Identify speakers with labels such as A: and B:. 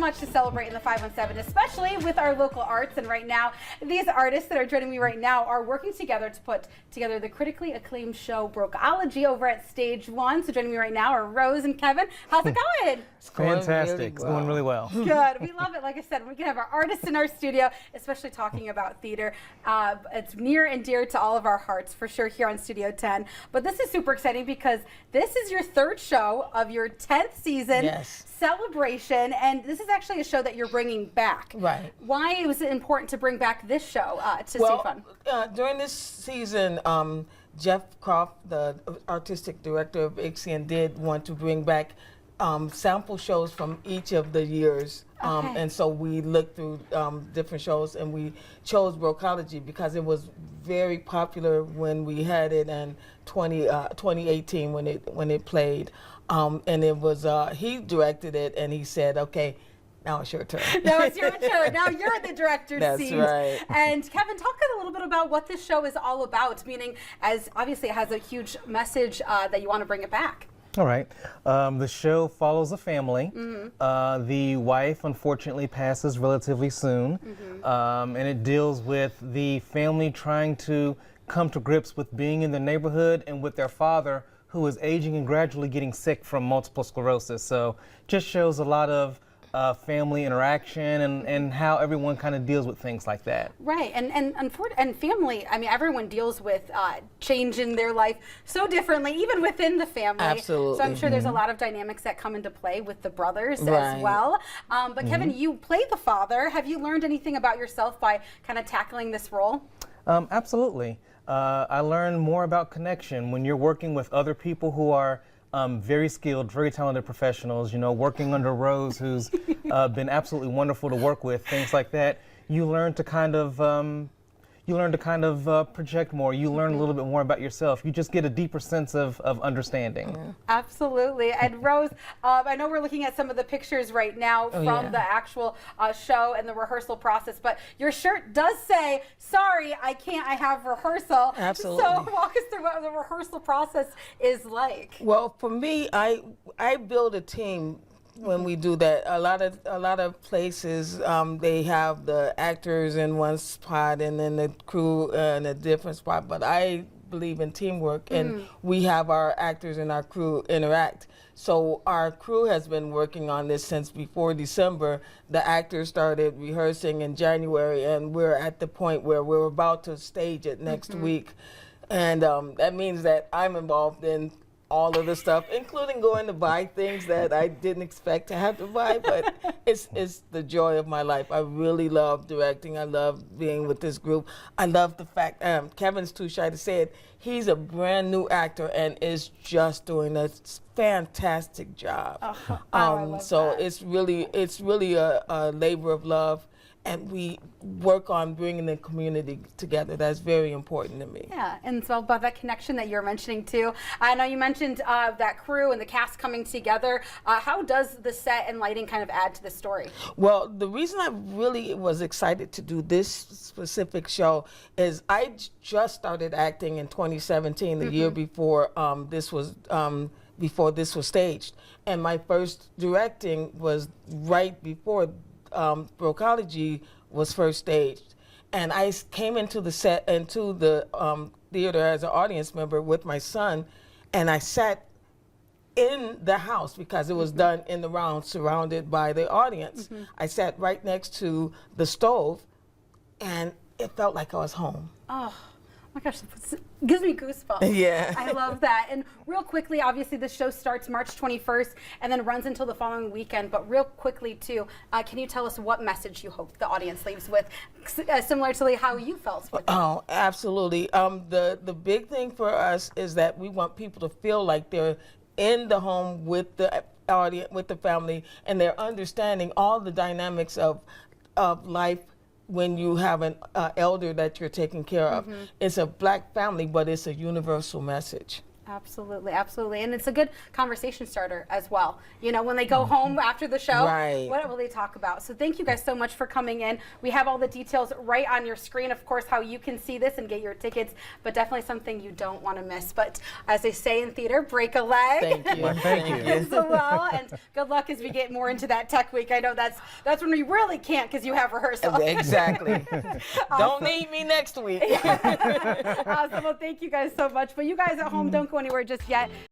A: much to celebrate in the 517, especially with our local arts. And right now, these artists that are joining me right now are working together to put together the critically acclaimed show Broke-ology over at Stage 1. So joining me right now are Rose and Kevin. How's it going?
B: It's fantastic. It's going really well.
A: Good. We love it. Like I said, we can have our artists in our studio, especially talking about theater. It's near and dear to all of our hearts, for sure, here on Studio 10. But this is super exciting because this is your third show of your 10th season celebration, and this is actually a show that you're bringing back.
C: Right.
A: Why was it important to bring back this show to Stage 1?
C: During this season, Jeff Croft, the artistic director of ICSIAN, did want to bring back sample shows from each of the years. And so we looked through different shows, and we chose Broke-ology because it was very popular when we had it in 2018 when it played. And it was, he directed it, and he said, okay, now it's your turn.
A: Now it's your turn. Now you're the director's seat.
C: That's right.
A: And Kevin, talk a little bit about what this show is all about, meaning as obviously it has a huge message that you want to bring it back.
B: All right. The show follows a family. The wife, unfortunately, passes relatively soon. And it deals with the family trying to come to grips with being in the neighborhood and with their father, who is aging and gradually getting sick from multiple sclerosis. So just shows a lot of family interaction and how everyone kind of deals with things like that.
A: Right, and family, I mean, everyone deals with change in their life so differently, even within the family.
C: Absolutely.
A: So I'm sure there's a lot of dynamics that come into play with the brothers as well. But Kevin, you play the father. Have you learned anything about yourself by kind of tackling this role?
B: Absolutely. I learned more about connection when you're working with other people who are very skilled, very talented professionals, you know, working under Rose, who's been absolutely wonderful to work with, things like that. You learn to kind of, project more. You learn a little bit more about yourself. You just get a deeper sense of understanding.
A: Absolutely. And Rose, I know we're looking at some of the pictures right now from the actual show and the rehearsal process, but your shirt does say, sorry, I can't, I have rehearsal.
C: Absolutely.
A: So walk us through what the rehearsal process is like.
C: Well, for me, I build a team when we do that. A lot of places, they have the actors in one spot and then the crew in a different spot, but I believe in teamwork, and we have our actors and our crew interact. So our crew has been working on this since before December. The actors started rehearsing in January, and we're at the point where we're about to stage it next week. And that means that I'm involved in all of the stuff, including going to buy things that I didn't expect to have to buy, but it's the joy of my life. I really love directing. I love being with this group. I love the fact, Kevin's too shy to say it, he's a brand new actor and is just doing a fantastic job. So it's really a labor of love. And we work on bringing the community together. That's very important to me.
A: Yeah, and so about that connection that you're mentioning too. I know you mentioned that crew and the cast coming together. How does the set and lighting kind of add to the story? Well,
C: the reason I really was excited to do this specific show is I just started acting in 2017, the year before this was staged. And my first directing was right before Broke-ology was first staged, and I came into the theater as an audience member with my son, and I sat in the house because it was done in the round, surrounded by the audience. I sat right next to the stove, and it felt like I was home.
A: Oh my gosh, it gives me goosebumps.
C: Yeah.
A: I love that. And real quickly, obviously the show starts March 21st and then runs until the following weekend, but real quickly too, can you tell us what message you hope the audience leaves with, similar to how you felt with it?
C: Oh, absolutely. The big thing for us is that we want people to feel like they're in the home with the audience, with the family, and they're understanding all the dynamics of life when you have an elder that you're taking care of. It's a black family, but it's a universal message.
A: Absolutely, absolutely. And it's a good conversation starter as well. You know, when they go home after the show,
C: Right.
A: what will they talk about? So thank you guys so much for coming in. We have all the details right on your screen, of course, how you can see this and get your tickets, but definitely something you don't want to miss. But as they say in theater, break a leg.
C: Thank you.
B: Well, thank you.
A: As well, and good luck as we get more into that tech week. I know that's when we really can't because you have rehearsal.
C: Exactly. Don't need me next week.
A: Awesome. Well, thank you guys so much. But you guys at home, don't go anywhere just yet.